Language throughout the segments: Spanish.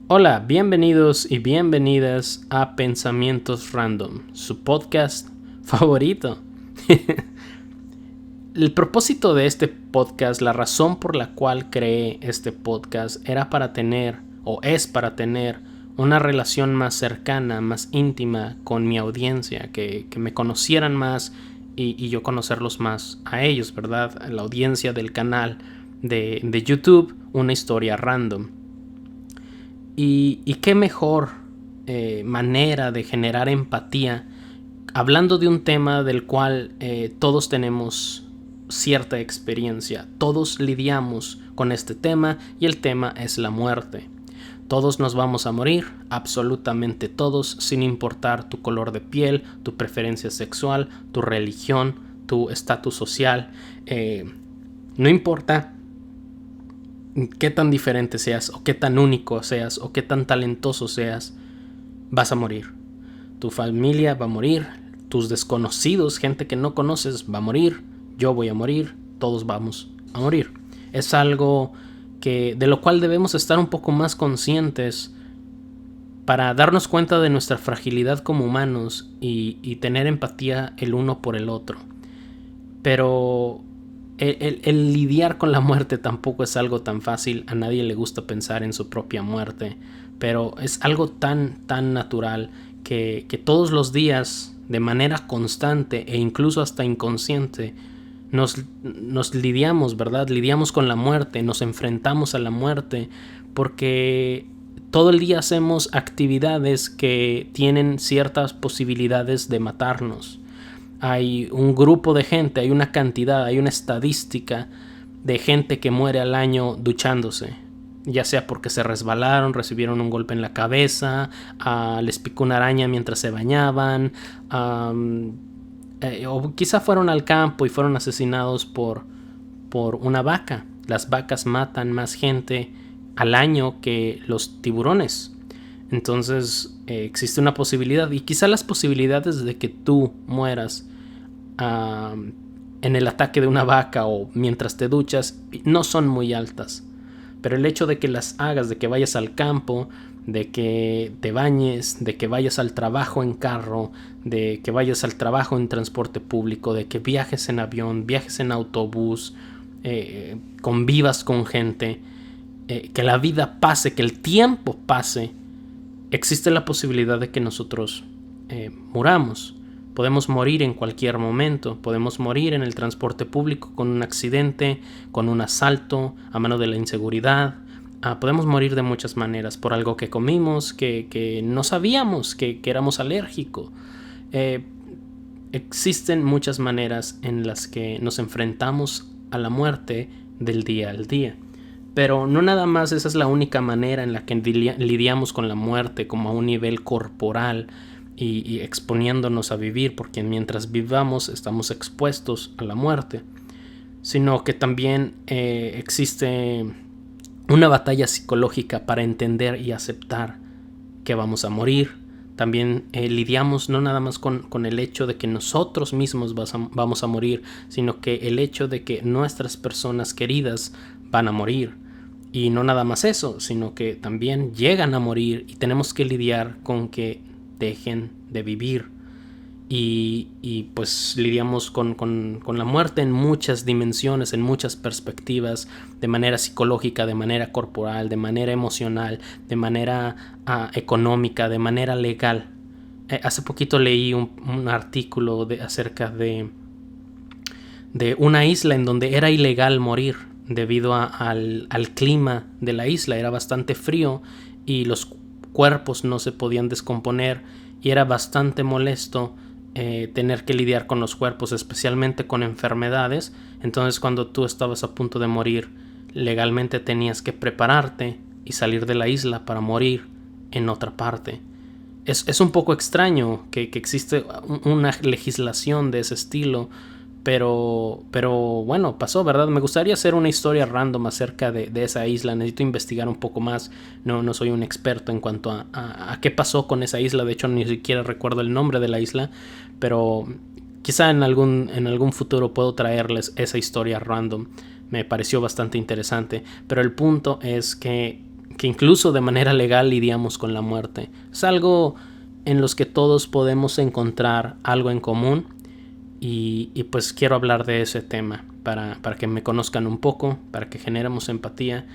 Hola, bienvenidos y bienvenidas a Pensamientos Random, su podcast favorito. El propósito de este podcast, la razón por la cual creé este podcast era para tener, o es para tener, una relación más cercana, más íntima con mi audiencia, que me conocieran más y yo conocerlos más a ellos, ¿verdad? La audiencia del canal de YouTube, Una Historia Random. Y qué mejor manera de generar empatía hablando de un tema del cual todos tenemos cierta experiencia. Todos lidiamos con este tema y el tema es la muerte. Todos nos vamos a morir, absolutamente todos, sin importar tu color de piel, tu preferencia sexual, tu religión, tu estatus social. No importa qué tan diferente seas, o qué tan único seas, o qué tan talentoso seas, vas a morir. Tu familia va a morir, tus desconocidos, gente que no conoces, va a morir, yo voy a morir, todos vamos a morir. Es algo de lo cual debemos estar un poco más conscientes para darnos cuenta de nuestra fragilidad como humanos y tener empatía el uno por el otro. Pero el lidiar con la muerte tampoco es algo tan fácil. A nadie le gusta pensar en su propia muerte, pero es algo tan natural que todos los días, de manera constante e incluso hasta inconsciente, nos lidiamos, ¿verdad? Lidiamos con la muerte, nos enfrentamos a la muerte, porque todo el día hacemos actividades que tienen ciertas posibilidades de matarnos. Hay un grupo de gente, hay una cantidad, hay una estadística de gente que muere al año duchándose, ya sea porque se resbalaron, recibieron un golpe en la cabeza, les picó una araña mientras se bañaban, o quizá fueron al campo y fueron asesinados por una vaca. Las vacas matan más gente al año que los tiburones. Entonces existe una posibilidad, y quizá las posibilidades de que tú mueras en el ataque de una vaca o mientras te duchas no son muy altas, pero el hecho de que las hagas, de que vayas al campo, de que te bañes, de que vayas al trabajo en carro, de que vayas al trabajo en transporte público, de que viajes en avión, viajes en autobús, convivas con gente, que la vida pase, que el tiempo pase, existe la posibilidad de que nosotros muramos. Podemos morir en cualquier momento. Podemos morir en el transporte público con un accidente, con un asalto, a mano de la inseguridad. Podemos morir de muchas maneras, por algo que comimos, que no sabíamos, que éramos alérgicos. Existen muchas maneras en las que nos enfrentamos a la muerte del día al día. Pero no nada más esa es la única manera en la que lidiamos con la muerte, como a un nivel corporal y exponiéndonos a vivir, porque mientras vivamos estamos expuestos a la muerte, sino que también existe una batalla psicológica para entender y aceptar que vamos a morir. También lidiamos no nada más con el hecho de que nosotros mismos vamos a morir, sino que el hecho de que nuestras personas queridas van a morir. Y no nada más eso, sino que también llegan a morir y tenemos que lidiar con que dejen de vivir. Y pues lidiamos con la muerte en muchas dimensiones, en muchas perspectivas, de manera psicológica, de manera corporal, de manera emocional, de manera económica, de manera legal. Hace poquito leí un artículo acerca de una isla en donde era ilegal morir debido al clima de la isla. Era bastante frío y los cuerpos no se podían descomponer y era bastante molesto tener que lidiar con los cuerpos, especialmente con enfermedades. Entonces cuando tú estabas a punto de morir, legalmente tenías que prepararte y salir de la isla para morir en otra parte. Es un poco extraño que existe una legislación de ese estilo, pero bueno, pasó, ¿verdad? Me gustaría hacer una historia random acerca de esa isla. Necesito investigar un poco más. No soy un experto en cuanto a qué pasó con esa isla. De hecho, ni siquiera recuerdo el nombre de la isla, pero quizá en algún futuro puedo traerles esa historia random. Me pareció bastante interesante, pero el punto es que que incluso de manera legal lidiamos con la muerte. Es algo en los que todos podemos encontrar algo en común y pues quiero hablar de ese tema para que me conozcan un poco, para que generemos empatía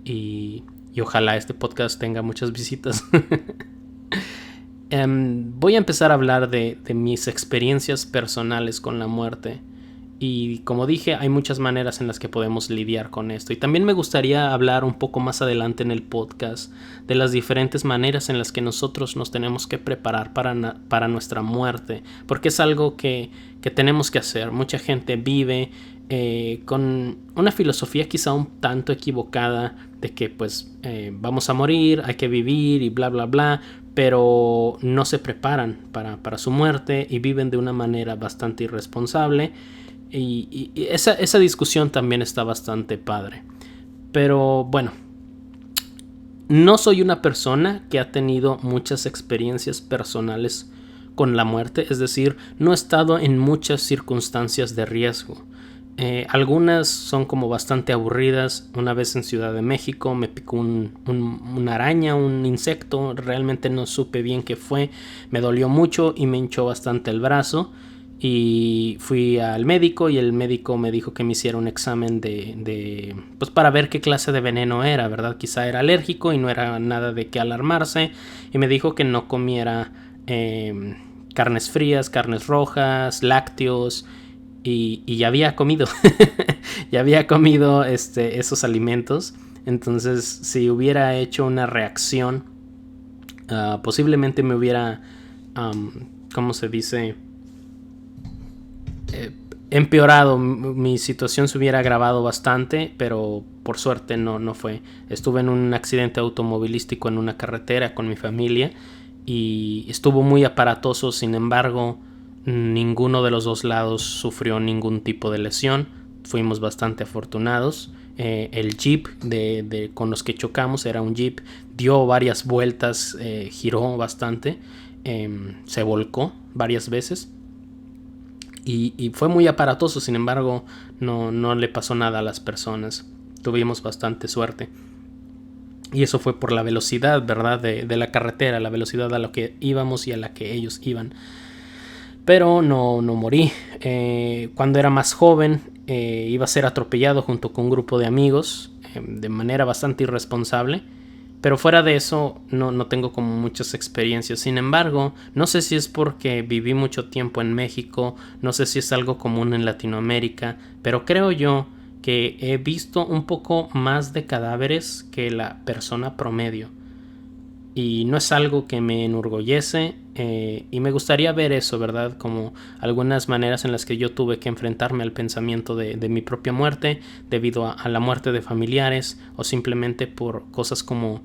y ojalá este podcast tenga muchas visitas. Voy a empezar a hablar de mis experiencias personales con la muerte. Y como dije, hay muchas maneras en las que podemos lidiar con esto. Y también me gustaría hablar un poco más adelante en el podcast de las diferentes maneras en las que nosotros nos tenemos que preparar para nuestra muerte. Porque es algo que tenemos que hacer. Mucha gente vive con una filosofía quizá un tanto equivocada de que pues vamos a morir, hay que vivir y bla bla bla. Pero no se preparan para su muerte y viven de una manera bastante irresponsable. Y esa discusión también está bastante padre. Pero bueno, no soy una persona que ha tenido muchas experiencias personales con la muerte. Es decir, no he estado en muchas circunstancias de riesgo. Algunas son como bastante aburridas. Una vez en Ciudad de México me picó una araña, un insecto. Realmente no supe bien qué fue. Me dolió mucho y me hinchó bastante el brazo. Y fui al médico y el médico me dijo que me hiciera un examen pues para ver qué clase de veneno era, ¿verdad? Quizá era alérgico y no era nada de qué alarmarse. Y me dijo que no comiera carnes frías, carnes rojas, lácteos. Y ya había comido. Ya había comido esos alimentos. Entonces, si hubiera hecho una reacción, posiblemente me hubiera, ¿cómo se dice? Empeorado, mi situación se hubiera agravado bastante, pero por suerte no fue. Estuve en un accidente automovilístico en una carretera con mi familia y estuvo muy aparatoso. Sin embargo, ninguno de los dos lados sufrió ningún tipo de lesión. Fuimos bastante afortunados. El jeep con los que chocamos era un jeep, dio varias vueltas, giró bastante, se volcó varias veces. Y fue muy aparatoso. Sin embargo, no le pasó nada a las personas. Tuvimos bastante suerte. Y eso fue por la velocidad, ¿verdad? De la carretera, la velocidad a la que íbamos y a la que ellos iban. Pero no morí. Cuando era más joven, iba a ser atropellado junto con un grupo de amigos de manera bastante irresponsable. Pero fuera de eso, no tengo como muchas experiencias. Sin embargo, no sé si es porque viví mucho tiempo en México, no sé si es algo común en Latinoamérica, pero creo yo que he visto un poco más de cadáveres que la persona promedio. Y no es algo que me enorgullece, y me gustaría ver eso, ¿verdad? Como algunas maneras en las que yo tuve que enfrentarme al pensamiento de mi propia muerte debido a la muerte de familiares o simplemente por cosas como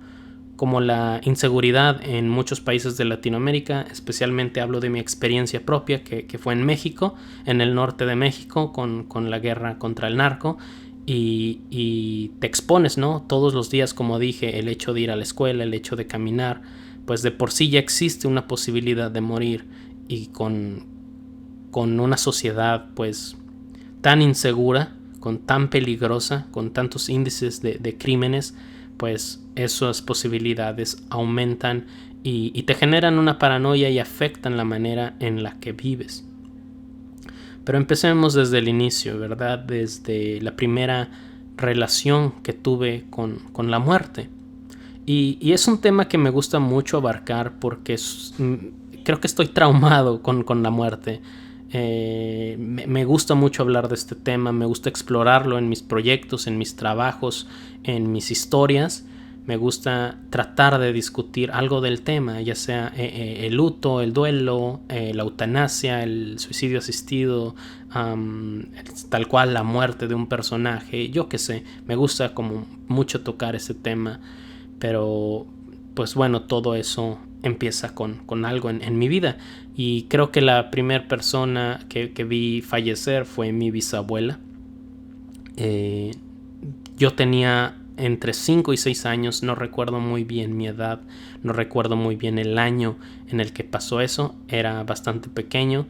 la inseguridad en muchos países de Latinoamérica. Especialmente hablo de mi experiencia propia que fue en México, en el norte de México con la guerra contra el narco. Y te expones, ¿no? Todos los días, como dije, el hecho de ir a la escuela, el hecho de caminar, pues de por sí ya existe una posibilidad de morir. Y con una sociedad pues tan insegura, con tan peligrosa, con tantos índices de crímenes, pues esas posibilidades aumentan y te generan una paranoia y afectan la manera en la que vives. Pero empecemos desde el inicio, ¿verdad? Desde la primera relación que tuve con la muerte. Y es un tema que me gusta mucho abarcar porque creo que estoy traumado con la muerte. Me gusta mucho hablar de este tema, me gusta explorarlo en mis proyectos, en mis trabajos, en mis historias. Me gusta tratar de discutir algo del tema, ya sea el luto, el duelo, la eutanasia, el suicidio asistido, tal cual la muerte de un personaje, yo qué sé. Me gusta como mucho tocar ese tema, pero pues bueno, todo eso empieza con algo en mi vida. Y creo que la primera persona que vi fallecer fue mi bisabuela. Yo tenía entre 5 y 6 años, no recuerdo muy bien mi edad, no recuerdo muy bien el año en el que pasó eso, era bastante pequeño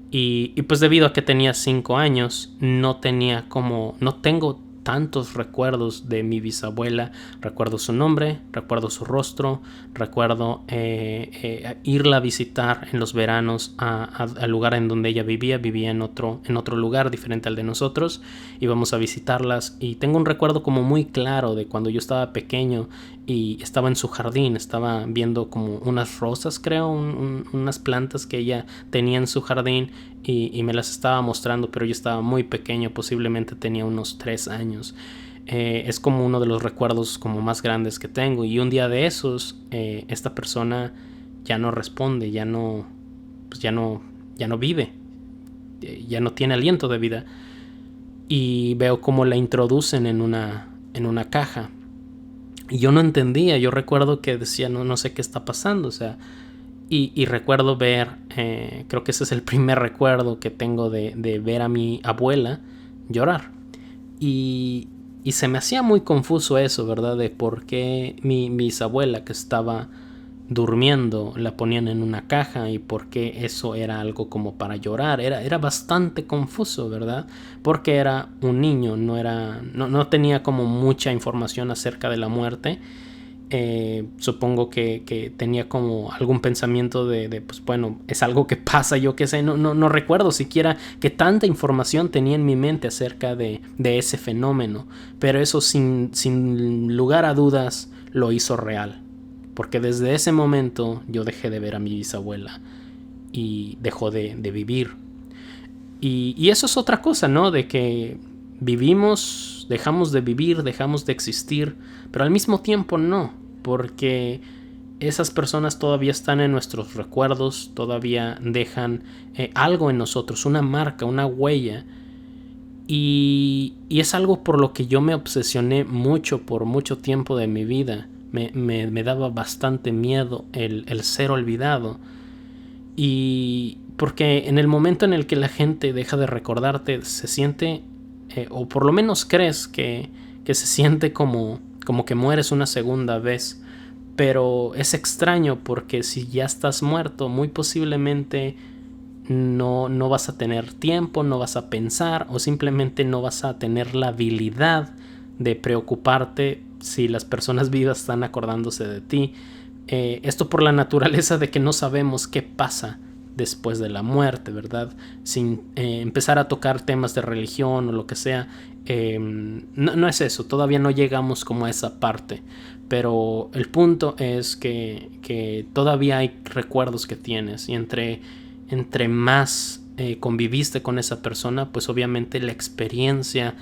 y pues debido a que tenía 5 años no tengo tantos recuerdos de mi bisabuela. Recuerdo su nombre, recuerdo su rostro, recuerdo irla a visitar en los veranos al lugar en donde ella vivía en otro lugar diferente al de nosotros. Íbamos a visitarlas y tengo un recuerdo como muy claro de cuando yo estaba pequeño y estaba en su jardín, estaba viendo como unas rosas, creo, unas plantas que ella tenía en su jardín y me las estaba mostrando, pero yo estaba muy pequeño, posiblemente tenía unos 3 años. Es como uno de los recuerdos como más grandes que tengo, y un día de esos esta persona ya no responde, ya no vive, ya no tiene aliento de vida, y veo cómo la introducen en una caja. Y yo no entendía, yo recuerdo que decía, no sé qué está pasando, o sea, y recuerdo ver, creo que ese es el primer recuerdo que tengo de ver a mi abuela llorar. Y se me hacía muy confuso eso, ¿verdad? De por qué mi bisabuela, que estaba durmiendo, la ponían en una caja y por qué eso era algo como para llorar. Era bastante confuso, ¿verdad? Porque era un niño, no tenía como mucha información acerca de la muerte. Supongo que tenía como algún pensamiento de pues bueno, es algo que pasa, yo qué sé, no recuerdo siquiera que tanta información tenía en mi mente acerca de ese fenómeno, pero eso sin lugar a dudas lo hizo real, porque desde ese momento yo dejé de ver a mi bisabuela y dejó de vivir. Y eso es otra cosa, ¿no? De que vivimos, dejamos de vivir, dejamos de existir, pero al mismo tiempo no, porque esas personas todavía están en nuestros recuerdos, todavía dejan algo en nosotros, una marca, una huella. Y es algo por lo que yo me obsesioné mucho por mucho tiempo de mi vida. Me daba bastante miedo el ser olvidado. Y porque en el momento en el que la gente deja de recordarte, se siente, o por lo menos crees que se siente como que mueres una segunda vez. Pero es extraño, porque si ya estás muerto, muy posiblemente no vas a tener tiempo, no vas a pensar, o simplemente no vas a tener la habilidad de preocuparte si las personas vivas están acordándose de ti. Esto por la naturaleza de que no sabemos qué pasa después de la muerte, ¿verdad? Sin empezar a tocar temas de religión o lo que sea. No es eso, todavía no llegamos como a esa parte, pero el punto es que todavía hay recuerdos que tienes, y entre más conviviste con esa persona, pues obviamente la experiencia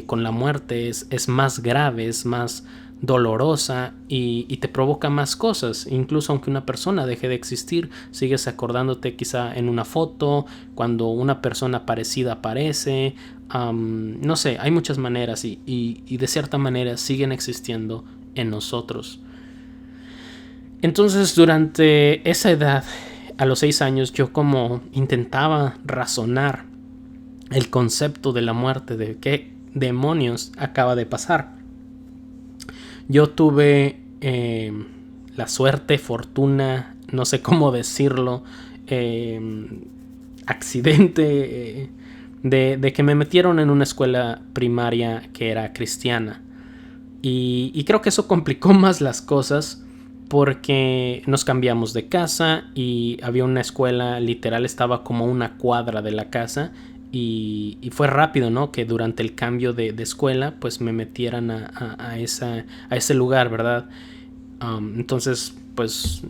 con la muerte es más grave, es más dolorosa, y te provoca más cosas. Incluso aunque una persona deje de existir, sigues acordándote quizá en una foto, cuando una persona parecida aparece. No sé, hay muchas maneras, y de cierta manera siguen existiendo en nosotros. Entonces, durante esa edad, a los 6 años, yo como intentaba razonar el concepto de la muerte, de qué demonios acaba de pasar. Yo tuve la suerte, fortuna, no sé cómo decirlo, accidente de que me metieron en una escuela primaria que era cristiana. Y creo que eso complicó más las cosas, porque nos cambiamos de casa y había una escuela, literal estaba como una cuadra de la casa, y fue rápido, ¿no? Que durante el cambio de escuela pues me metieran a ese lugar, ¿verdad? Entonces pues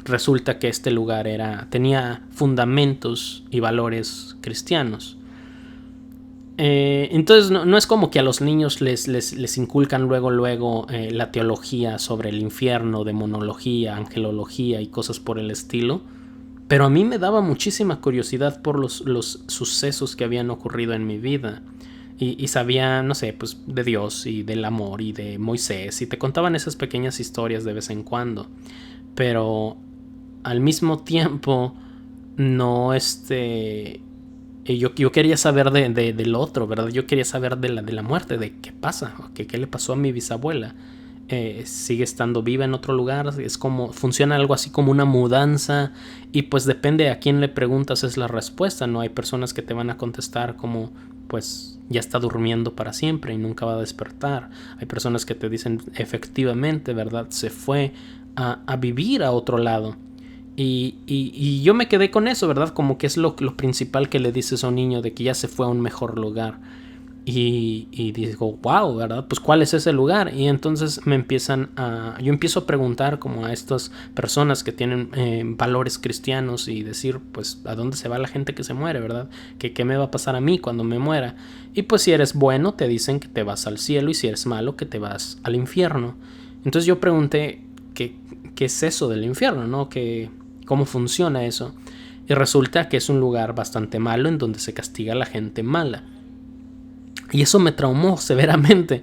resulta que este lugar tenía fundamentos y valores cristianos. Entonces no es como que a los niños les inculcan luego la teología sobre el infierno, demonología, angelología y cosas por el estilo. Pero a mí me daba muchísima curiosidad por los sucesos que habían ocurrido en mi vida. Y sabía, no sé, pues de Dios y del amor y de Moisés. Y te contaban esas pequeñas historias de vez en cuando. Pero al mismo tiempo, no yo quería saber del otro, ¿verdad? Yo quería saber de la muerte, de qué pasa, qué le pasó a mi bisabuela. Sigue estando viva en otro lugar, es como funciona algo así como una mudanza, y pues depende a quién le preguntas es la respuesta, ¿no? Hay personas que te van a contestar como pues ya está durmiendo para siempre y nunca va a despertar. Hay personas que te dicen efectivamente, ¿verdad? Se fue a vivir a otro lado. Y yo me quedé con eso, ¿verdad? Como que es lo principal que le dices a un niño, de que ya se fue a un mejor lugar. Y digo, wow, ¿verdad? Pues ¿cuál es ese lugar? Y entonces yo empiezo a preguntar como a estas personas que tienen valores cristianos y decir, pues, ¿a dónde se va la gente que se muere, verdad? ¿Qué me va a pasar a mí cuando me muera? Y pues si eres bueno, te dicen que te vas al cielo, y si eres malo, que te vas al infierno. Entonces yo pregunté, ¿qué es eso del infierno, no? ¿Cómo funciona eso? Y resulta que es un lugar bastante malo en donde se castiga a la gente mala. Y eso me traumó severamente.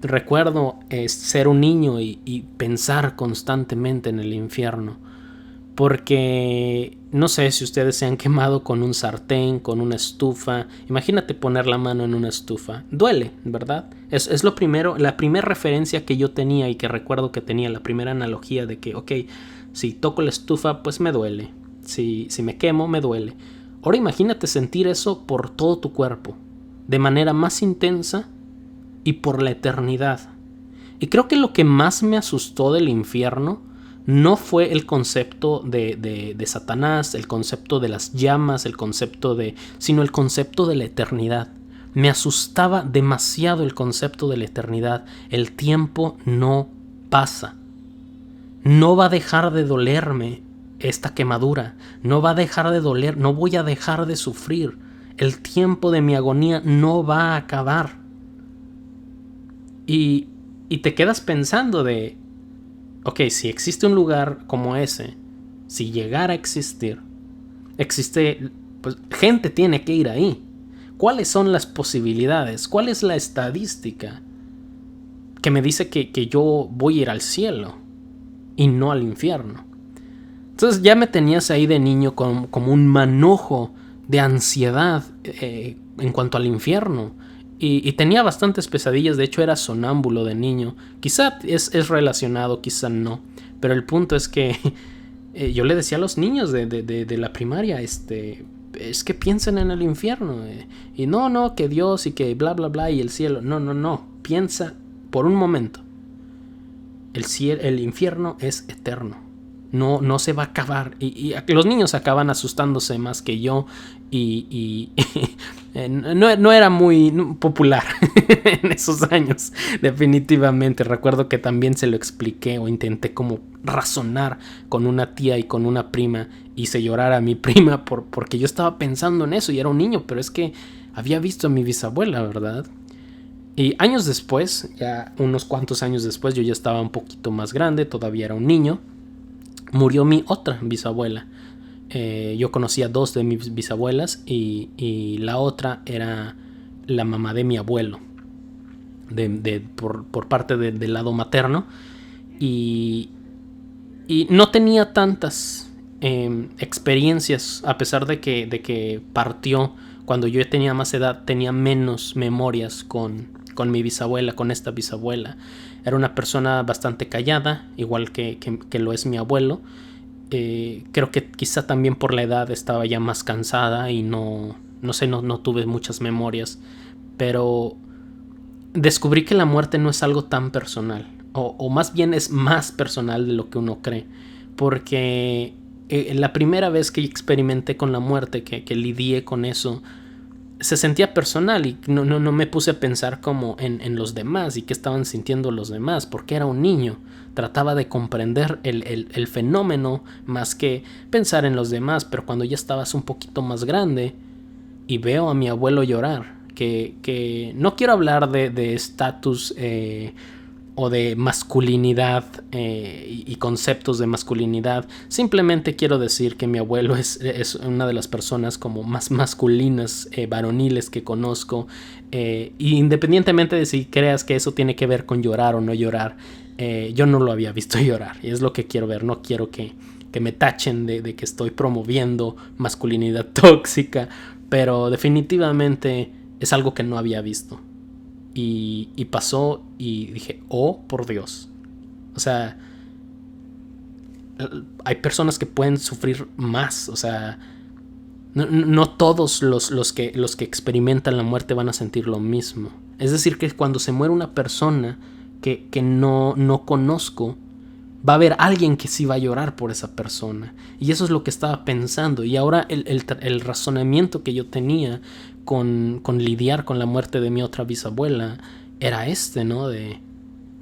Recuerdo ser un niño y pensar constantemente en el infierno. Porque no sé si ustedes se han quemado con un sartén, con una estufa. Imagínate poner la mano en una estufa. Duele, ¿verdad? Es lo primero, la primera referencia que yo tenía y que recuerdo que tenía, la primera analogía de que, ok, si toco la estufa, pues me duele. Si me quemo, me duele. Ahora imagínate sentir eso por todo tu cuerpo, de manera más intensa y por la eternidad. Y creo que lo que más me asustó del infierno no fue el concepto de Satanás, el concepto de las llamas, sino el concepto de la eternidad. Me asustaba demasiado el concepto de la eternidad. El tiempo no pasa. No va a dejar de dolerme esta quemadura. No va a dejar de doler. No voy a dejar de sufrir. El tiempo de mi agonía no va a acabar. Y te quedas pensando de, ok, si existe un lugar como ese, si llegara a existir, pues gente tiene que ir ahí. ¿Cuáles son las posibilidades? ¿Cuál es la estadística que me dice que yo voy a ir al cielo y no al infierno? Entonces ya me tenías ahí de niño como un manojo de ansiedad en cuanto al infierno. Y tenía bastantes pesadillas. De hecho era sonámbulo de niño. Quizá es relacionado, quizá no. Pero el punto es que yo le decía a los niños de la primaria, es que piensen en el infierno. Y no, que Dios y que bla, bla, bla y el cielo. No. Piensa por un momento. El infierno es eterno. No se va a acabar. Y los niños acaban asustándose más que yo. Y no era muy popular en esos años, definitivamente. Recuerdo que también se lo expliqué o intenté como razonar con una tía y con una prima. Hice llorar a mi prima porque yo estaba pensando en eso y era un niño, pero es que había visto a mi bisabuela, ¿verdad? Y años después, ya unos cuantos años después, yo ya estaba un poquito más grande, todavía era un niño. Murió mi otra bisabuela. Yo conocía dos de mis bisabuelas y la otra era la mamá de mi abuelo, por parte del lado materno. Y no tenía tantas experiencias, a pesar de que partió cuando yo tenía más edad. Tenía menos memorias con mi bisabuela, con esta bisabuela. Era una persona bastante callada, igual que lo es mi abuelo. Creo que quizá también por la edad estaba ya más cansada y no tuve muchas memorias. Pero descubrí que la muerte no es algo tan personal, o más bien es más personal de lo que uno cree. Porque la primera vez que experimenté con la muerte, que lidié con eso, se sentía personal y no me puse a pensar como en los demás y qué estaban sintiendo los demás, porque era un niño. Trataba de comprender el fenómeno más que pensar en los demás. Pero cuando ya estabas un poquito más grande y veo a mi abuelo llorar, que no quiero hablar de estatus o de masculinidad y conceptos de masculinidad. Simplemente quiero decir que mi abuelo es una de las personas como más masculinas, varoniles que conozco. Independientemente de si creas que eso tiene que ver con llorar o no llorar, yo no lo había visto llorar y es lo que quiero ver. No quiero que me tachen de que estoy promoviendo masculinidad tóxica, pero definitivamente es algo que no había visto. Y pasó y dije, oh, por Dios. O sea, hay personas que pueden sufrir más. O sea, No todos los que experimentan la muerte van a sentir lo mismo. Es decir, que cuando se muere una persona que no conozco, va a haber alguien que sí va a llorar por esa persona. Y eso es lo que estaba pensando. Y ahora el razonamiento que yo tenía con lidiar con la muerte de mi otra bisabuela era ¿no? De,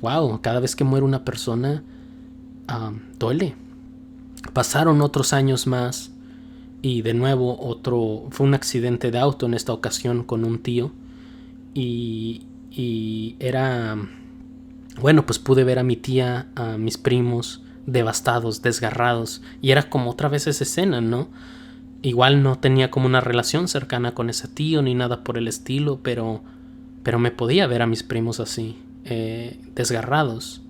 wow, cada vez que muere una persona, duele. Pasaron otros años más y de nuevo fue un accidente de auto en esta ocasión con un tío. Y era... Bueno, pues pude ver a mi tía, a mis primos devastados, desgarrados. Y era como otra vez esa escena, ¿no? Igual no tenía como una relación cercana con ese tío ni nada por el estilo, pero me podía ver a mis primos así, desgarrados.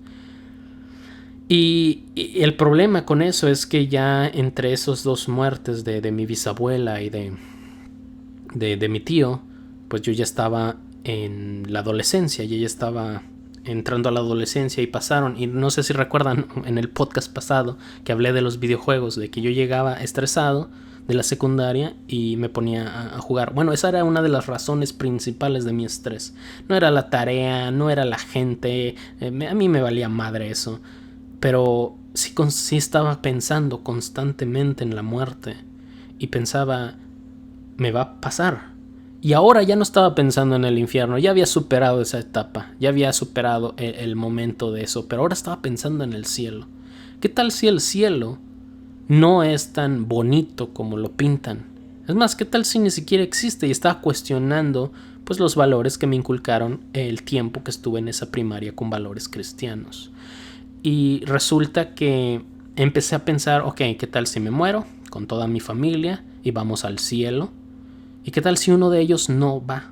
Y el problema con eso es que ya entre esos dos muertes de mi bisabuela y de mi tío, pues yo ya estaba en la adolescencia, yo ya estaba entrando a la adolescencia y pasaron, y no sé si recuerdan en el podcast pasado que hablé de los videojuegos, de que yo llegaba estresado de la secundaria y me ponía a jugar. Bueno, esa era una de las razones principales de mi estrés. No era la tarea, no era la gente, a mí me valía madre eso. Pero sí estaba pensando constantemente en la muerte. Y pensaba, me va a pasar. Y ahora ya no estaba pensando en el infierno. Ya había superado esa etapa. Ya había superado el momento de eso. Pero ahora estaba pensando en el cielo. ¿Qué tal si el cielo no es tan bonito como lo pintan? Es más, ¿qué tal si ni siquiera existe? Y estaba cuestionando pues los valores que me inculcaron el tiempo que estuve en esa primaria con valores cristianos. Y resulta que empecé a pensar, ok, ¿qué tal si me muero con toda mi familia y vamos al cielo? ¿Y qué tal si uno de ellos no va?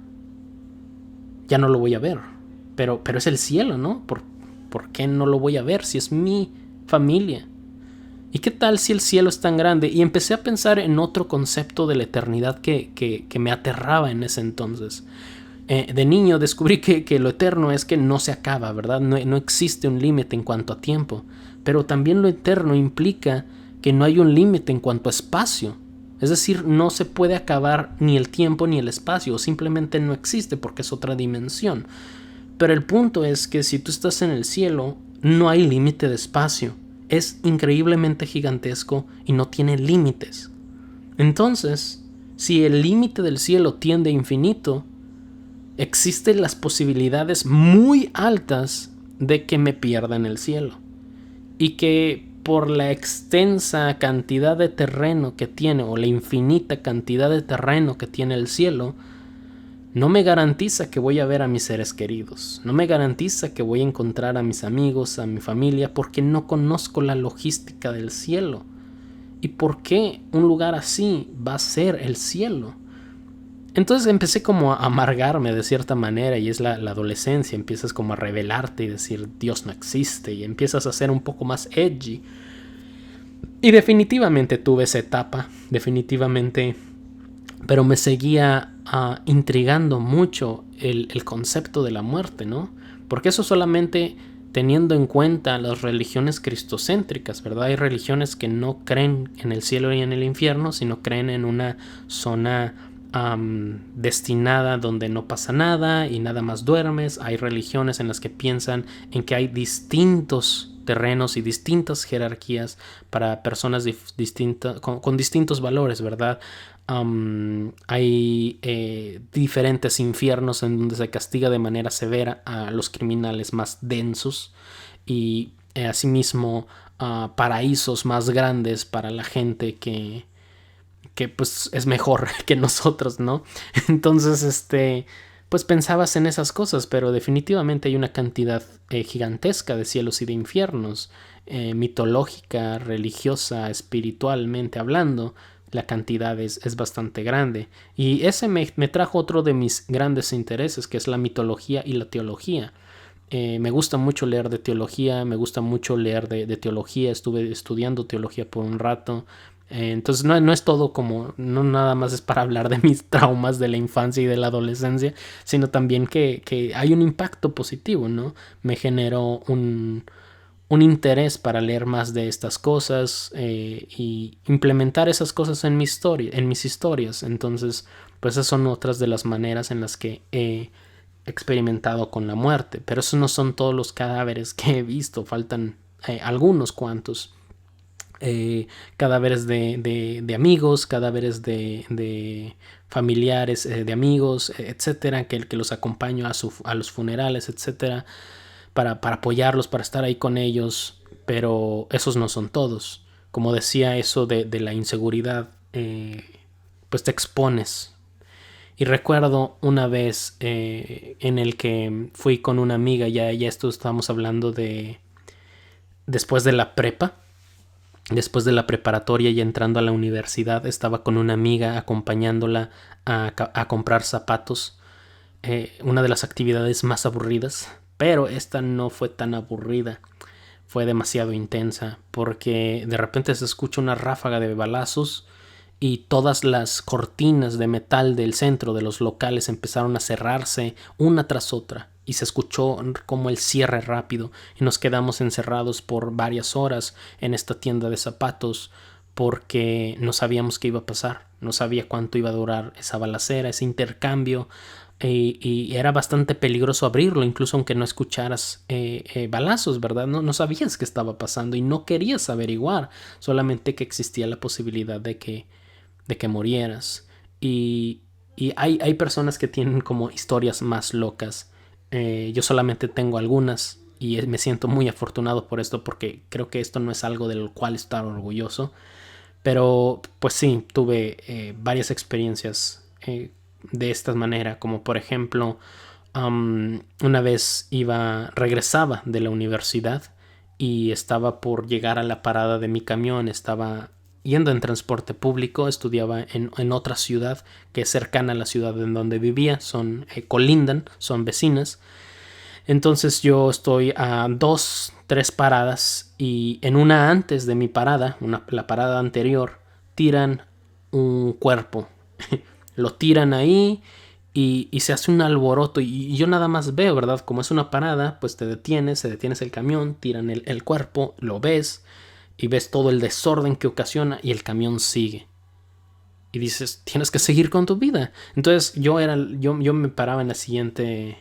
Ya no lo voy a ver. Pero es el cielo, ¿no? ¿Por qué no lo voy a ver si es mi familia? ¿Y qué tal si el cielo es tan grande? Y empecé a pensar en otro concepto de la eternidad que me aterraba en ese entonces. De niño descubrí que lo eterno es que no se acaba, ¿verdad? No existe un límite en cuanto a tiempo. Pero también lo eterno implica que no hay un límite en cuanto a espacio. Es decir, no se puede acabar ni el tiempo ni el espacio, simplemente no existe porque es otra dimensión. Pero el punto es que si tú estás en el cielo, no hay límite de espacio. Es increíblemente gigantesco y no tiene límites. Entonces, si el límite del cielo tiende a infinito, existen las posibilidades muy altas de que me pierda en el cielo. Y que por la extensa cantidad de terreno que tiene, o la infinita cantidad de terreno que tiene el cielo, no me garantiza que voy a ver a mis seres queridos. No me garantiza que voy a encontrar a mis amigos, a mi familia, porque no conozco la logística del cielo. ¿Y por qué un lugar así va a ser el cielo? Entonces empecé como a amargarme de cierta manera, y es la adolescencia. Empiezas como a rebelarte y decir Dios no existe, y empiezas a ser un poco más edgy. Y definitivamente tuve esa etapa, definitivamente, pero me seguía intrigando mucho el concepto de la muerte, ¿no? Porque eso solamente teniendo en cuenta las religiones cristocéntricas, ¿verdad? Hay religiones que no creen en el cielo y en el infierno, sino creen en una zona destinada donde no pasa nada y nada más duermes. Hay religiones en las que piensan en que hay distintos terrenos y distintas jerarquías para personas distintas, con distintos valores, ¿verdad? Hay diferentes infiernos en donde se castiga de manera severa a los criminales más densos, y asimismo paraísos más grandes para la gente que pues es mejor que nosotros, ¿no? Entonces, pues pensabas en esas cosas, pero definitivamente hay una cantidad gigantesca de cielos y de infiernos, mitológica, religiosa, espiritualmente hablando. La cantidad es bastante grande. Y ese me trajo otro de mis grandes intereses, que es la mitología y la teología. Me gusta mucho leer de teología, me gusta mucho leer de teología. Estuve estudiando teología por un rato. Entonces no es todo como, no nada más es para hablar de mis traumas de la infancia y de la adolescencia, sino también que hay un impacto positivo, ¿no? Me generó un interés para leer más de estas cosas y implementar esas cosas en mis historias. Entonces, pues esas son otras de las maneras en las que he experimentado con la muerte. Pero esos no son todos los cadáveres que he visto, faltan algunos cuantos. Cadáveres de amigos, cadáveres de familiares de amigos, etcétera, que los acompaño a los funerales, etcétera, para apoyarlos, para estar ahí con ellos, pero esos no son todos. Como decía, eso de la inseguridad, pues te expones. Y recuerdo una vez en el que fui con una amiga, ya esto estábamos hablando de después de la prepa. Después de la preparatoria y entrando a la universidad, estaba con una amiga acompañándola a comprar zapatos. Una de las actividades más aburridas, pero esta no fue tan aburrida. Fue demasiado intensa porque de repente se escucha una ráfaga de balazos y todas las cortinas de metal del centro de los locales empezaron a cerrarse una tras otra y se escuchó como el cierre rápido y nos quedamos encerrados por varias horas en esta tienda de zapatos porque no sabíamos qué iba a pasar, no sabía cuánto iba a durar esa balacera, ese intercambio. Y era bastante peligroso abrirlo, incluso aunque no escucharas balazos, ¿verdad? No sabías qué estaba pasando y no querías averiguar, solamente que existía la posibilidad de que murieras. Y hay personas que tienen como historias más locas. Yo solamente tengo algunas y me siento muy afortunado por esto porque creo que esto no es algo del cual estar orgulloso. Pero pues sí, tuve varias experiencias de esta manera, como por ejemplo una vez regresaba de la universidad y estaba por llegar a la parada de mi camión, estaba yendo en transporte público, estudiaba en otra ciudad que es cercana a la ciudad en donde vivía, colindan, son vecinas. Entonces yo estoy a 2-3 paradas y en una antes de mi parada, la parada anterior, tiran un cuerpo. Lo tiran ahí y se hace un alboroto y yo nada más veo, ¿verdad? Como es una parada, pues te detienes el camión, tiran el cuerpo, lo ves y ves todo el desorden que ocasiona y el camión sigue. Y dices, tienes que seguir con tu vida. Entonces yo me paraba en la siguiente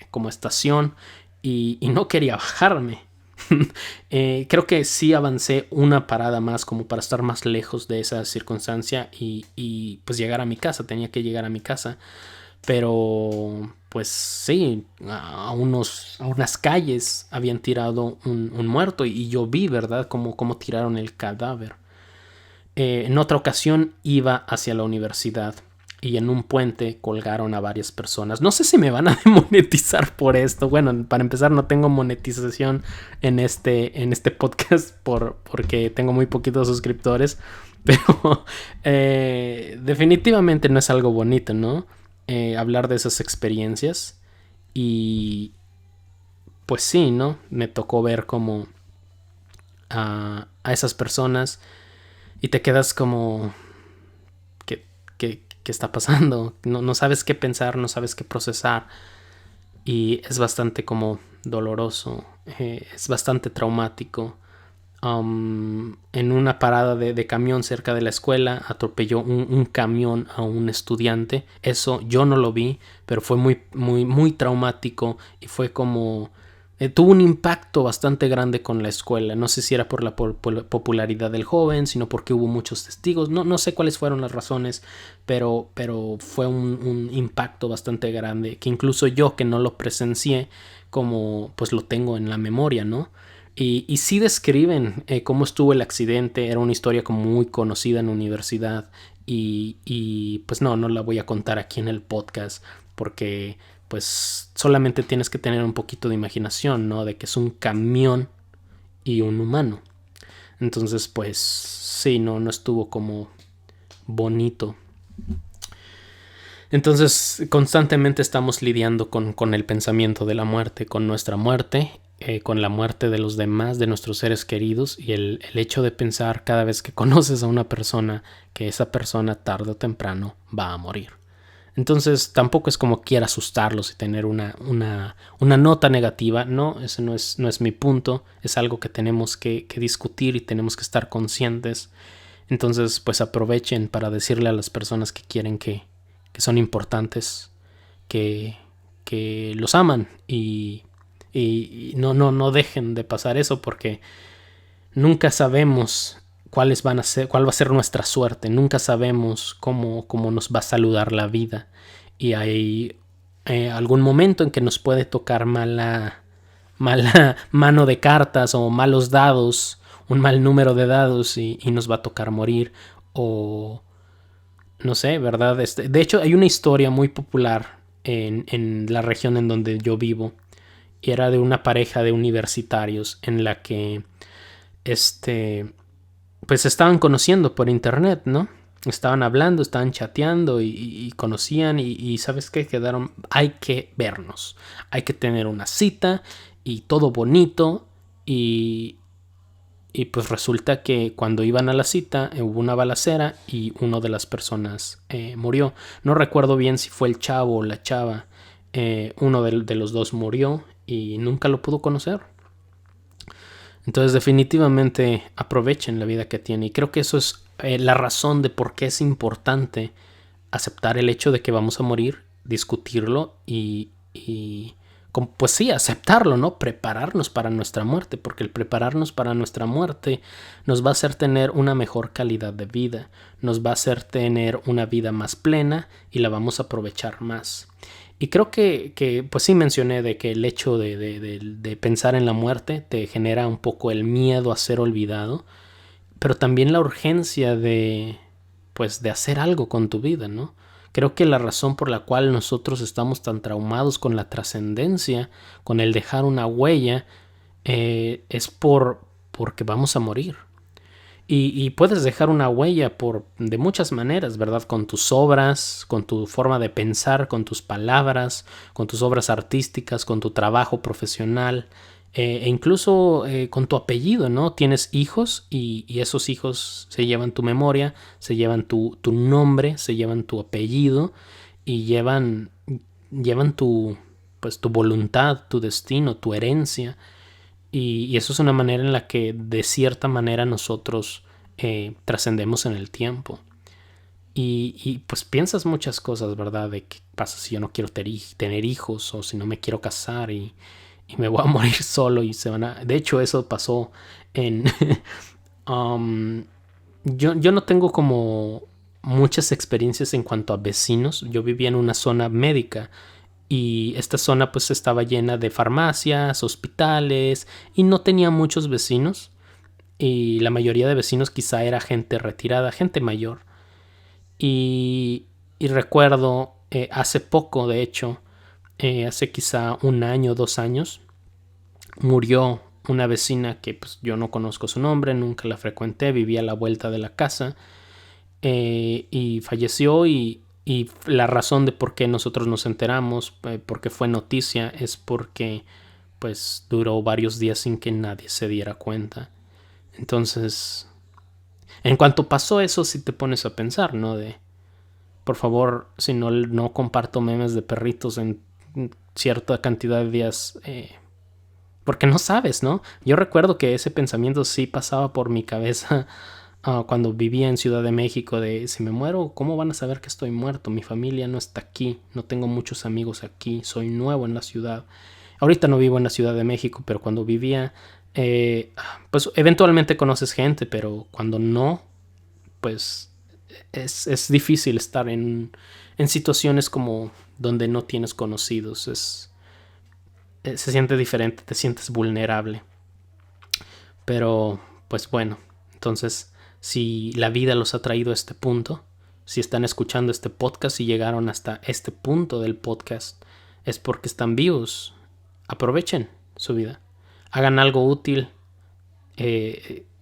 como estación y no quería bajarme. Creo que sí avancé una parada más como para estar más lejos de esa circunstancia y pues llegar a mi casa, tenía que llegar a mi casa, pero pues sí, a unas calles habían tirado un muerto y yo vi, ¿verdad?, cómo tiraron el cadáver. En otra ocasión iba hacia la universidad y en un puente colgaron a varias personas. No sé si me van a demonetizar por esto. Bueno, para empezar no tengo monetización en este podcast porque tengo muy poquitos suscriptores. Pero definitivamente no es algo bonito, ¿no? Hablar de esas experiencias. Y pues sí, ¿no? Me tocó ver como a esas personas y te quedas como... ¿Qué está pasando? No sabes qué pensar, no sabes qué procesar y es bastante como doloroso, es bastante traumático. En una parada de camión cerca de la escuela atropelló un camión a un estudiante. Eso yo no lo vi, pero fue muy, muy, muy traumático y fue como... tuvo un impacto bastante grande con la escuela. No sé si era por la popularidad del joven, sino porque hubo muchos testigos. No sé cuáles fueron las razones, pero fue un impacto bastante grande que incluso yo, que no lo presencié, como pues lo tengo en la memoria, ¿no? Y sí describen cómo estuvo el accidente. Era una historia como muy conocida en la universidad y pues no la voy a contar aquí en el podcast porque pues solamente tienes que tener un poquito de imaginación, ¿no? De que es un camión y un humano. Entonces, pues sí, no estuvo como bonito. Entonces, constantemente estamos lidiando con el pensamiento de la muerte, con nuestra muerte, con la muerte de los demás, de nuestros seres queridos y el hecho de pensar cada vez que conoces a una persona que esa persona tarde o temprano va a morir. Entonces tampoco es como quiera asustarlos y tener una nota negativa. No, ese no es mi punto. Es algo que tenemos que discutir y tenemos que estar conscientes. Entonces pues aprovechen para decirle a las personas que quieren que son importantes, que los aman y no dejen de pasar eso, porque nunca sabemos cuál va a ser nuestra suerte. Nunca sabemos cómo nos va a saludar la vida. Y hay algún momento en que nos puede tocar mala mano de cartas o malos dados, un mal número de dados y nos va a tocar morir. O no sé, ¿verdad? De hecho, hay una historia muy popular en la región en donde yo vivo. Y era de una pareja de universitarios en la que pues se estaban conociendo por internet, ¿no? Estaban hablando, estaban chateando y conocían y ¿sabes qué? Quedaron, hay que vernos, hay que tener una cita y todo bonito y pues resulta que cuando iban a la cita hubo una balacera y una de las personas murió. No recuerdo bien si fue el chavo o la chava. Uno de los dos murió y nunca lo pudo conocer. Entonces definitivamente aprovechen la vida que tienen. Y creo que eso es la razón de por qué es importante aceptar el hecho de que vamos a morir, discutirlo y pues sí, aceptarlo, ¿no? Prepararnos para nuestra muerte, porque el prepararnos para nuestra muerte nos va a hacer tener una mejor calidad de vida, nos va a hacer tener una vida más plena y la vamos a aprovechar más. Y creo que pues sí mencioné de que el hecho de pensar en la muerte te genera un poco el miedo a ser olvidado, pero también la urgencia de hacer algo con tu vida, ¿no? Creo que la razón por la cual nosotros estamos tan traumados con la trascendencia, con el dejar una huella, es porque vamos a morir. Y puedes dejar una huella de muchas maneras, ¿verdad? Con tus obras, con tu forma de pensar, con tus palabras, con tus obras artísticas, con tu trabajo profesional, e incluso con tu apellido, ¿no? Tienes hijos y esos hijos se llevan tu memoria, se llevan tu nombre, se llevan tu apellido y llevan tu voluntad, tu destino, tu herencia. Y eso es una manera en la que de cierta manera nosotros trascendemos en el tiempo. Y pues piensas muchas cosas, ¿verdad? De qué pasa si yo no quiero tener hijos o si no me quiero casar y me voy a morir solo y se van a... De hecho, eso pasó en... yo no tengo como muchas experiencias en cuanto a vecinos. Yo vivía en una zona médica y esta zona pues estaba llena de farmacias, hospitales y no tenía muchos vecinos. Y la mayoría de vecinos quizá era gente retirada, gente mayor. Y recuerdo hace poco, de hecho, hace quizá 1 año, 2 años, murió una vecina que pues, yo no conozco su nombre, nunca la frecuenté, vivía a la vuelta de la casa y falleció y la razón de por qué nosotros nos enteramos, porque fue noticia, es porque pues duró varios días sin que nadie se diera cuenta. Entonces, en cuanto pasó eso, sí te pones a pensar, ¿no? Por favor, si no comparto memes de perritos en cierta cantidad de días, porque no sabes, ¿no? Yo recuerdo que ese pensamiento sí pasaba por mi cabeza cuando vivía en Ciudad de México, de si me muero, ¿cómo van a saber que estoy muerto? Mi familia no está aquí, no tengo muchos amigos aquí, soy nuevo en la ciudad. Ahorita no vivo en la Ciudad de México, pero cuando vivía, pues eventualmente conoces gente, pero cuando no, pues es difícil estar en situaciones como donde no tienes conocidos. Se siente diferente, te sientes vulnerable. Pero, pues bueno, entonces, si la vida los ha traído a este punto, si están escuchando este podcast y llegaron hasta este punto del podcast, es porque están vivos. Aprovechen su vida. Hagan algo útil.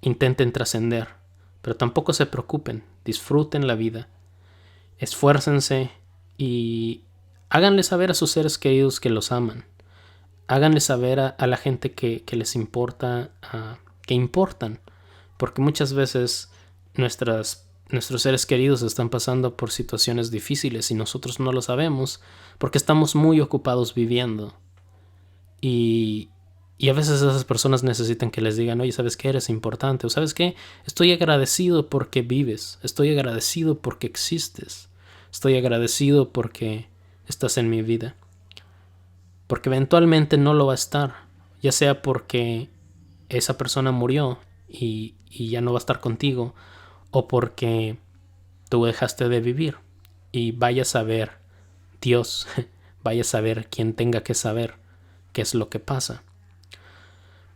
Intenten trascender. Pero tampoco se preocupen. Disfruten la vida. Esfuércense y háganle saber a sus seres queridos que los aman. Háganle saber a la gente que les importa, que importan. Porque muchas veces nuestras nuestros seres queridos están pasando por situaciones difíciles y nosotros no lo sabemos porque estamos muy ocupados viviendo. Y, y a veces esas personas necesitan que les digan, oye, ¿sabes qué? Eres importante. O ¿sabes qué? Estoy agradecido porque vives. Estoy agradecido porque existes. Estoy agradecido porque estás en mi vida. Porque eventualmente no lo va a estar. Ya sea porque esa persona murió y ya no va a estar contigo. O porque tú dejaste de vivir. Y vaya a saber Dios, vaya a saber quien tenga que saber qué es lo que pasa.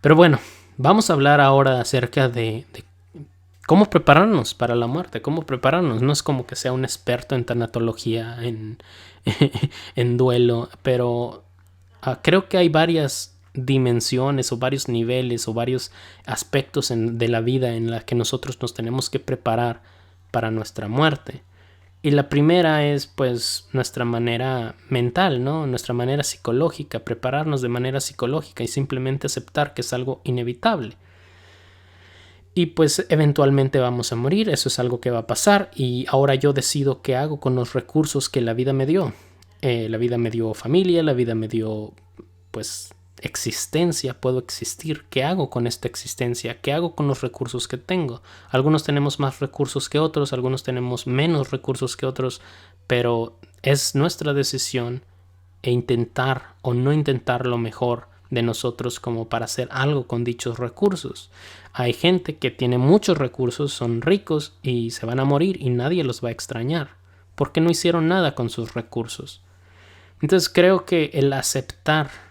Pero bueno, vamos a hablar ahora acerca de cómo prepararnos para la muerte, cómo prepararnos. No es como que sea un experto en tanatología, en duelo, pero creo que hay varias dimensiones o varios niveles o varios aspectos de la vida en la que nosotros nos tenemos que preparar para nuestra muerte. Y la primera es pues nuestra manera mental, ¿no? Nuestra manera psicológica, prepararnos de manera psicológica y simplemente aceptar que es algo inevitable. Y pues eventualmente vamos a morir, eso es algo que va a pasar y ahora yo decido qué hago con los recursos que la vida me dio. La vida me dio familia, la vida me dio pues existencia, puedo existir. ¿Qué hago con esta existencia? ¿Qué hago con los recursos que tengo? Algunos tenemos más recursos que otros, algunos tenemos menos recursos que otros, pero es nuestra decisión intentar o no intentar lo mejor de nosotros como para hacer algo con dichos recursos. Hay gente que tiene muchos recursos, son ricos y se van a morir y nadie los va a extrañar porque no hicieron nada con sus recursos. Entonces creo que el aceptar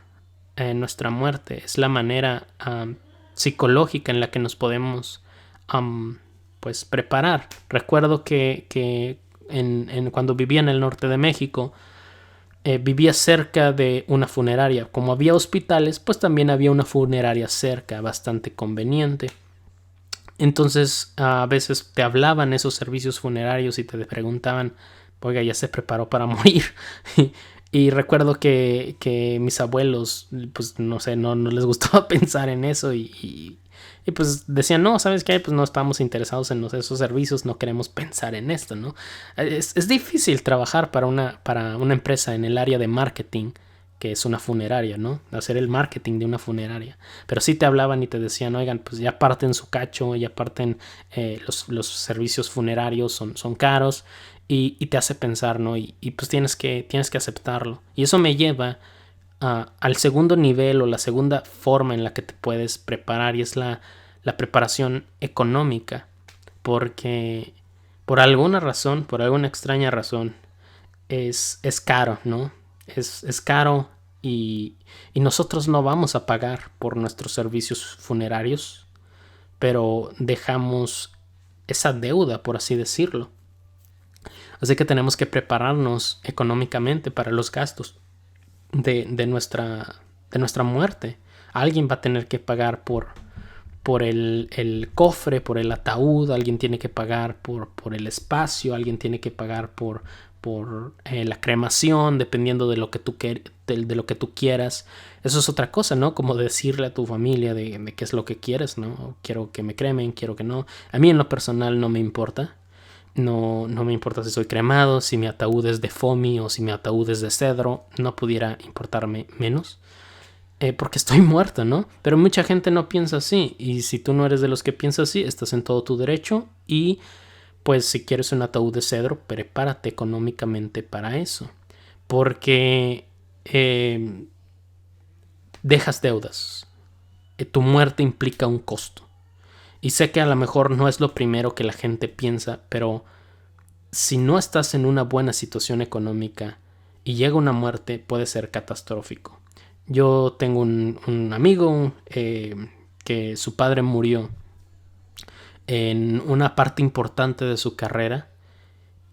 nuestra muerte es la manera psicológica en la que nos podemos pues preparar. Recuerdo que cuando vivía en el norte de México, vivía cerca de una funeraria. Como había hospitales, pues también había una funeraria cerca, bastante conveniente. Entonces a veces te hablaban esos servicios funerarios y te preguntaban, oiga, ya se preparó para morir. Y recuerdo que mis abuelos, pues no sé, no les gustaba pensar en eso y pues decían, no, ¿sabes qué? Pues no estamos interesados en esos servicios, no queremos pensar en esto, ¿no? Es difícil trabajar para una empresa en el área de marketing, que es una funeraria, ¿no? Hacer el marketing de una funeraria. Pero sí te hablaban y te decían, oigan, pues ya parten su cacho, ya parten los servicios funerarios, son caros. Y te hace pensar, ¿no? Y pues tienes que aceptarlo. Y eso me lleva al segundo nivel o la segunda forma en la que te puedes preparar y es la preparación económica. Porque por alguna razón, por alguna extraña razón, es caro, ¿no? Es caro y nosotros no vamos a pagar por nuestros servicios funerarios, pero dejamos esa deuda, por así decirlo. Así que tenemos que prepararnos económicamente para los gastos de nuestra muerte. Alguien va a tener que pagar por el cofre, por el ataúd, alguien tiene que pagar por el espacio, alguien tiene que pagar por la cremación, dependiendo de lo que tú quieras. Eso es otra cosa, ¿no? Como decirle a tu familia de qué es lo que quieres, ¿no? Quiero que me cremen, quiero que no. A mí en lo personal no me importa. No me importa si soy cremado, si mi ataúd es de foamy o si mi ataúd es de cedro, no pudiera importarme menos, porque estoy muerto, ¿no? Pero mucha gente no piensa así, y si tú no eres de los que piensas así, estás en todo tu derecho, y pues si quieres un ataúd de cedro, prepárate económicamente para eso, porque dejas deudas, tu muerte implica un costo. Y sé que a lo mejor no es lo primero que la gente piensa, pero si no estás en una buena situación económica y llega una muerte, puede ser catastrófico. Yo tengo un amigo que su padre murió en una parte importante de su carrera.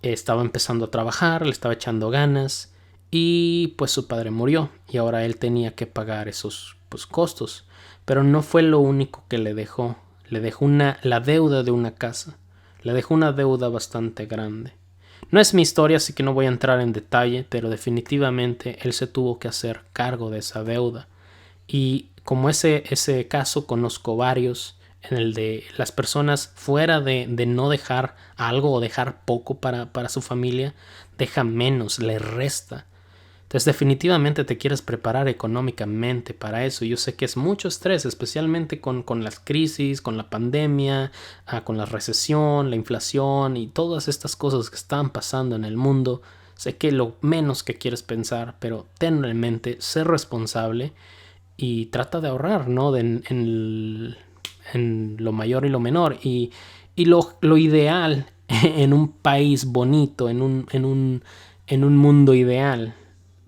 Estaba empezando a trabajar, le estaba echando ganas y pues su padre murió y ahora él tenía que pagar esos pues, costos. Pero no fue lo único que le dejó. Le dejó la deuda de una casa. Le dejó una deuda bastante grande. No es mi historia, así que no voy a entrar en detalle, pero definitivamente él se tuvo que hacer cargo de esa deuda. Y como ese caso conozco varios en el de las personas fuera de no dejar algo o dejar poco para su familia, deja menos, le resta. Entonces definitivamente te quieres preparar económicamente para eso. Yo sé que es mucho estrés, especialmente con las crisis, con la pandemia, con la recesión, la inflación y todas estas cosas que están pasando en el mundo. Sé que lo menos que quieres pensar, pero tenlo en mente, sé responsable y trata de ahorrar, ¿no? En lo mayor y lo menor. Y lo ideal en un país bonito, en un mundo ideal,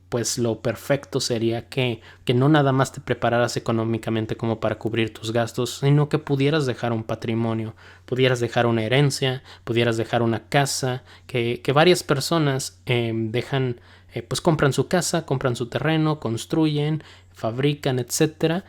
pues lo perfecto sería que no nada más te prepararas económicamente como para cubrir tus gastos, sino que pudieras dejar un patrimonio, pudieras dejar una herencia, pudieras dejar una casa, que varias personas dejan, pues compran su casa, compran su terreno, construyen, fabrican, etcétera.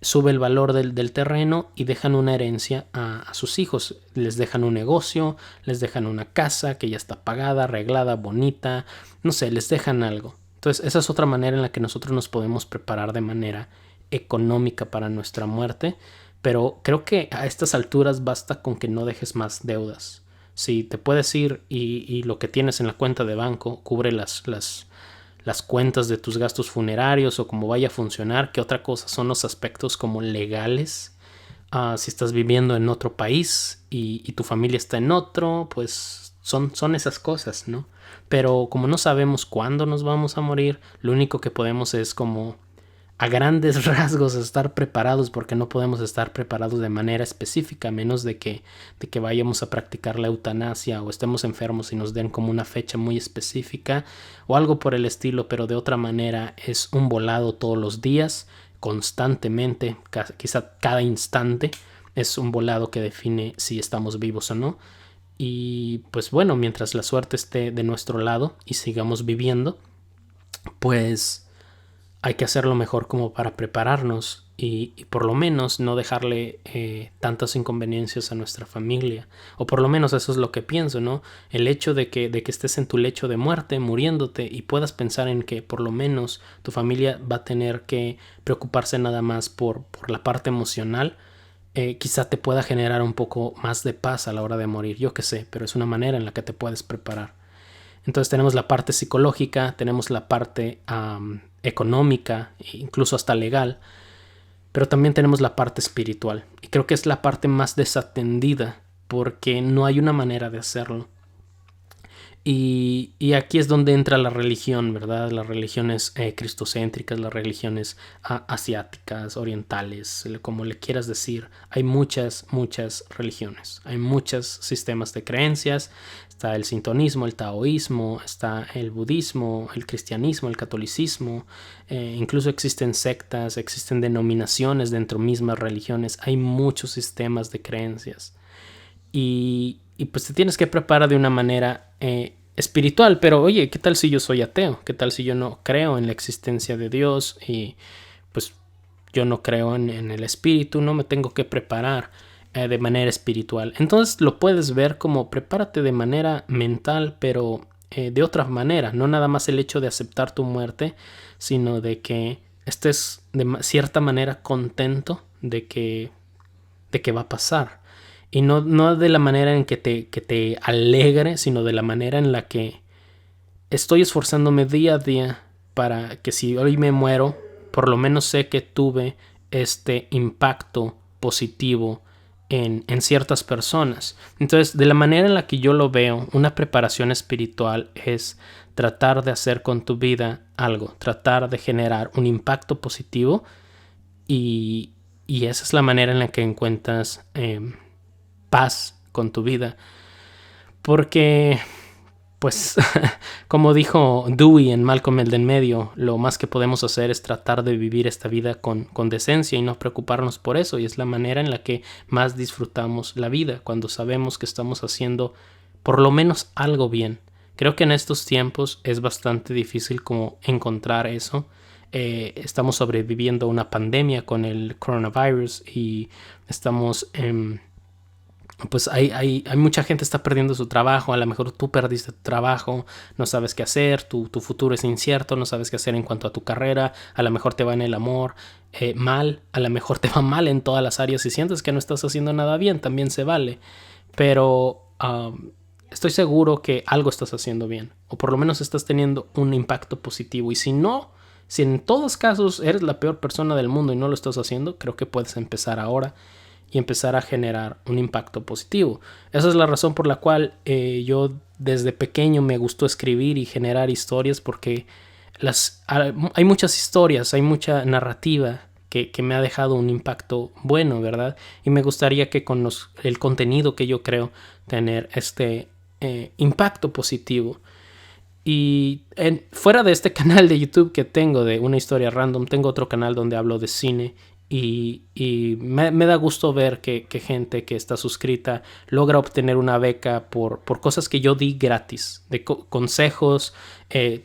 Sube el valor del terreno y dejan una herencia a sus hijos. Les dejan un negocio, les dejan una casa que ya está pagada, arreglada, bonita, no sé, les dejan algo. Entonces esa es otra manera en la que nosotros nos podemos preparar de manera económica para nuestra muerte, pero creo que a estas alturas basta con que no dejes más deudas. Si te puedes ir y lo que tienes en la cuenta de banco cubre las cuentas de tus gastos funerarios o cómo vaya a funcionar, que otra cosa son los aspectos como legales. Si estás viviendo en otro país y tu familia está en otro, pues son esas cosas, ¿no? Pero como no sabemos cuándo nos vamos a morir, lo único que podemos es como a grandes rasgos estar preparados, porque no podemos estar preparados de manera específica, a menos de que vayamos a practicar la eutanasia o estemos enfermos y nos den como una fecha muy específica o algo por el estilo, pero de otra manera es un volado todos los días, constantemente, quizá cada instante es un volado que define si estamos vivos o no. Y pues bueno, mientras la suerte esté de nuestro lado y sigamos viviendo, pues hay que hacerlo mejor como para prepararnos y por lo menos no dejarle tantas inconveniencias a nuestra familia. O por lo menos eso es lo que pienso, ¿no? El hecho de que estés en tu lecho de muerte, muriéndote, y puedas pensar en que por lo menos tu familia va a tener que preocuparse nada más por la parte emocional, quizá te pueda generar un poco más de paz a la hora de morir. Yo qué sé, pero es una manera en la que te puedes preparar. Entonces tenemos la parte psicológica, tenemos la parte económica, incluso hasta legal, pero también tenemos la parte espiritual. Y creo que es la parte más desatendida porque no hay una manera de hacerlo. Y aquí es donde entra la religión, ¿verdad? Las religiones cristocéntricas, las religiones asiáticas, orientales, como le quieras decir. Hay muchas religiones, hay muchos sistemas de creencias. Está el sintoísmo, el taoísmo, está el budismo, el cristianismo, el catolicismo. Incluso existen sectas, existen denominaciones dentro de mismas religiones. Hay muchos sistemas de creencias. Y pues te tienes que preparar de una manera espiritual. Pero oye, ¿qué tal si yo soy ateo? ¿Qué tal si yo no creo en la existencia de Dios? Y pues yo no creo en el espíritu. No me tengo que preparar de manera espiritual. Entonces lo puedes ver como prepárate de manera mental, pero de otra manera. No nada más el hecho de aceptar tu muerte, sino de que estés de cierta manera contento de que va a pasar. Y no de la manera en que te alegre, sino de la manera en la que estoy esforzándome día a día para que si hoy me muero, por lo menos sé que tuve este impacto positivo en ciertas personas. Entonces, de la manera en la que yo lo veo, una preparación espiritual es tratar de hacer con tu vida algo, tratar de generar un impacto positivo y esa es la manera en la que encuentras paz con tu vida, porque pues como dijo Dewey en Malcolm el de en medio, lo más que podemos hacer es tratar de vivir esta vida con decencia y no preocuparnos por eso, y es la manera en la que más disfrutamos la vida, cuando sabemos que estamos haciendo por lo menos algo bien. Creo que en estos tiempos es bastante difícil como encontrar eso. Estamos sobreviviendo a una pandemia con el coronavirus y estamos pues hay mucha gente que está perdiendo su trabajo. A lo mejor tú perdiste tu trabajo, no sabes qué hacer, tu futuro es incierto, no sabes qué hacer en cuanto a tu carrera, a lo mejor te va en el amor mal, a lo mejor te va mal en todas las áreas y sientes que no estás haciendo nada bien, también se vale. Pero estoy seguro que algo estás haciendo bien, o por lo menos estás teniendo un impacto positivo. Y si no, si en todos casos eres la peor persona del mundo y no lo estás haciendo, creo que puedes empezar ahora y empezar a generar un impacto positivo. Esa es la razón por la cual yo desde pequeño me gustó escribir y generar historias, porque hay muchas historias, hay mucha narrativa que me ha dejado un impacto bueno, ¿verdad? Y me gustaría que con el contenido que yo creo tener este impacto positivo. Y fuera de este canal de YouTube que tengo de una historia random, tengo otro canal donde hablo de cine. Y me da gusto ver que gente que está suscrita logra obtener una beca por cosas que yo di gratis, de consejos,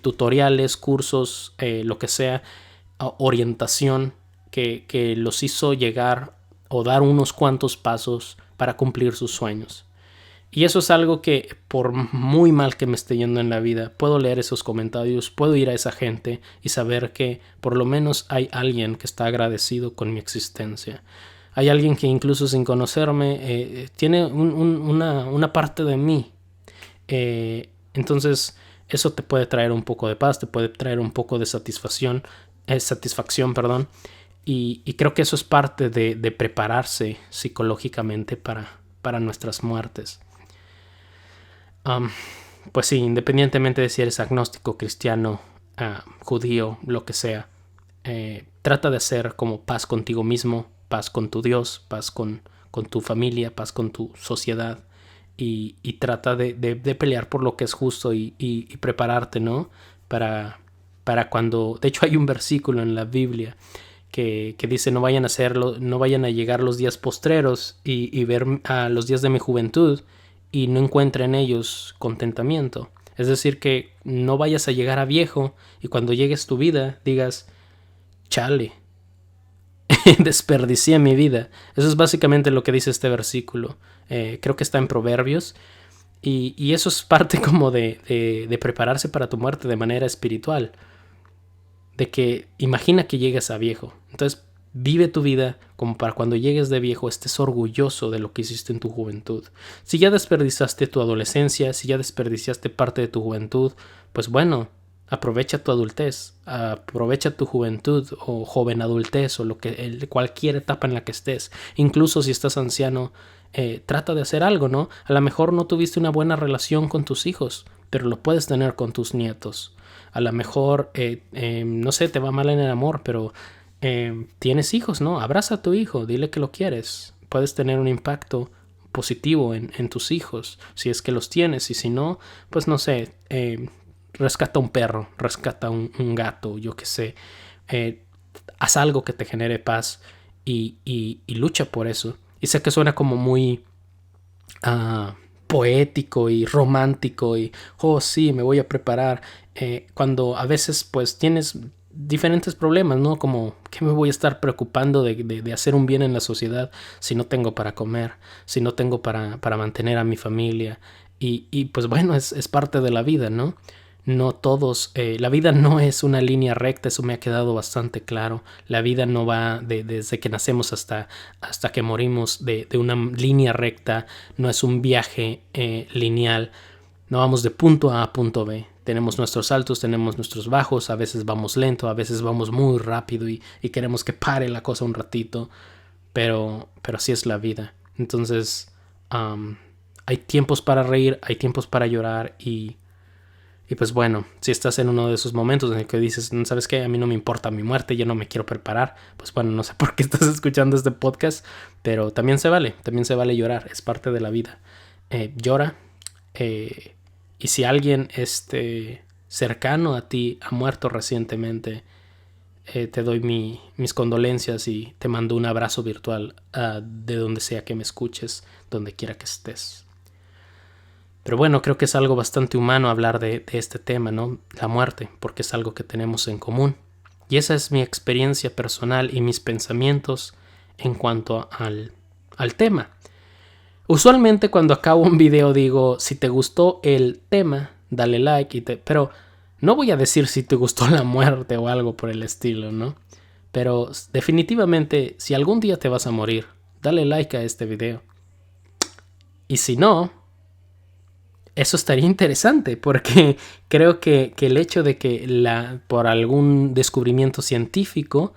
tutoriales, cursos, lo que sea, orientación que los hizo llegar o dar unos cuantos pasos para cumplir sus sueños. Y eso es algo que, por muy mal que me esté yendo en la vida, puedo leer esos comentarios, puedo ir a esa gente y saber que por lo menos hay alguien que está agradecido con mi existencia. Hay alguien que incluso sin conocerme tiene una parte de mí. Entonces eso te puede traer un poco de paz, te puede traer un poco de satisfacción, perdón. Y creo que eso es parte de prepararse psicológicamente para nuestras muertes. Pues sí, independientemente de si eres agnóstico, cristiano, judío, lo que sea, trata de hacer como paz contigo mismo, paz con tu Dios, paz con tu familia, paz con tu sociedad, y trata de pelear por lo que es justo y prepararte, ¿no? Para cuando... De hecho hay un versículo en la Biblia que dice: no vayan a llegar los días postreros y ver a los días de mi juventud y no encuentre en ellos contentamiento. Es decir, que no vayas a llegar a viejo y cuando llegues tu vida digas: chale, desperdicié mi vida. Eso es básicamente lo que dice este versículo. Creo que está en Proverbios. Y eso es parte como de prepararse para tu muerte de manera espiritual. De que imagina que llegues a viejo. Entonces vive tu vida como para cuando llegues de viejo estés orgulloso de lo que hiciste en tu juventud. Si ya desperdiciaste tu adolescencia, si ya desperdiciaste parte de tu juventud, pues bueno, aprovecha tu adultez, aprovecha tu juventud o joven adultez o cualquier etapa en la que estés. Incluso si estás anciano, trata de hacer algo, ¿no? A lo mejor no tuviste una buena relación con tus hijos, pero lo puedes tener con tus nietos. A lo mejor, no sé, te va mal en el amor, pero tienes hijos, ¿no? Abraza a tu hijo, dile que lo quieres. Puedes tener un impacto positivo en tus hijos, si es que los tienes. Y si no, pues no sé, rescata un perro, rescata un gato, yo qué sé. Haz algo que te genere paz y lucha por eso. Y sé que suena como muy poético y romántico y, oh sí, me voy a preparar. Cuando a veces pues tienes diferentes problemas, ¿no? Como, ¿qué me voy a estar preocupando de hacer un bien en la sociedad si no tengo para comer, si no tengo para mantener a mi familia? Y pues bueno, es parte de la vida, ¿no? No todos, la vida no es una línea recta, eso me ha quedado bastante claro. La vida no va desde que nacemos hasta que morimos de una línea recta, no es un viaje lineal, no vamos de punto A a punto B. Tenemos nuestros altos, tenemos nuestros bajos, a veces vamos lento, a veces vamos muy rápido y queremos que pare la cosa un ratito, pero así es la vida. Entonces, hay tiempos para reír, hay tiempos para llorar y pues bueno, si estás en uno de esos momentos en el que dices, ¿sabes qué? A mí no me importa mi muerte, yo no me quiero preparar. Pues bueno, no sé por qué estás escuchando este podcast, pero también se vale llorar, es parte de la vida. Llora. Y si alguien cercano a ti ha muerto recientemente, te doy mis condolencias y te mando un abrazo virtual de donde sea que me escuches, donde quiera que estés. Pero bueno, creo que es algo bastante humano hablar de este tema, ¿no? La muerte, porque es algo que tenemos en común. Y esa es mi experiencia personal y mis pensamientos en cuanto al tema. Usualmente cuando acabo un video digo, si te gustó el tema, dale like, pero no voy a decir si te gustó la muerte o algo por el estilo, ¿no? Pero definitivamente, si algún día te vas a morir, dale like a este video. Y si no, eso estaría interesante, porque creo que el hecho de que por algún descubrimiento científico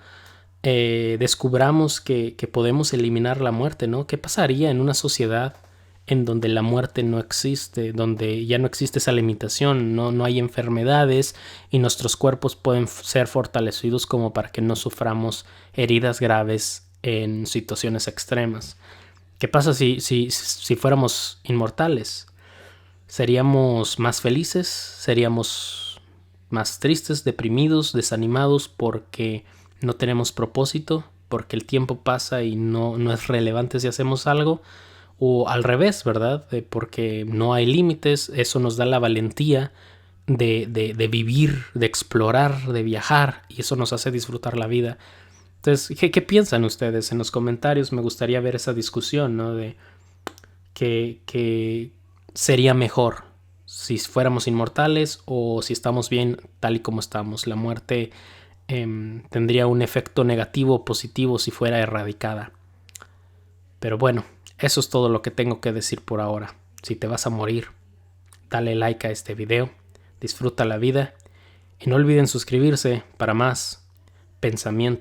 descubramos que podemos eliminar la muerte, ¿no? ¿Qué pasaría en una sociedad en donde la muerte no existe, donde ya no existe esa limitación, no hay enfermedades y nuestros cuerpos pueden ser fortalecidos como para que no suframos heridas graves en situaciones extremas? ¿Qué pasa si fuéramos inmortales? ¿Seríamos más felices? ¿Seríamos más tristes, deprimidos, desanimados porque no tenemos propósito? ¿Porque el tiempo pasa y no es relevante si hacemos algo? O al revés, ¿verdad? Porque no hay límites, eso nos da la valentía de vivir, de explorar, de viajar, y eso nos hace disfrutar la vida. Entonces, ¿qué piensan ustedes? En los comentarios me gustaría ver esa discusión, ¿no? De que sería mejor si fuéramos inmortales o si estamos bien tal y como estamos. La muerte tendría un efecto negativo o positivo si fuera erradicada. Pero bueno, eso es todo lo que tengo que decir por ahora. Si te vas a morir, dale like a este video, disfruta la vida y no olviden suscribirse para más pensamientos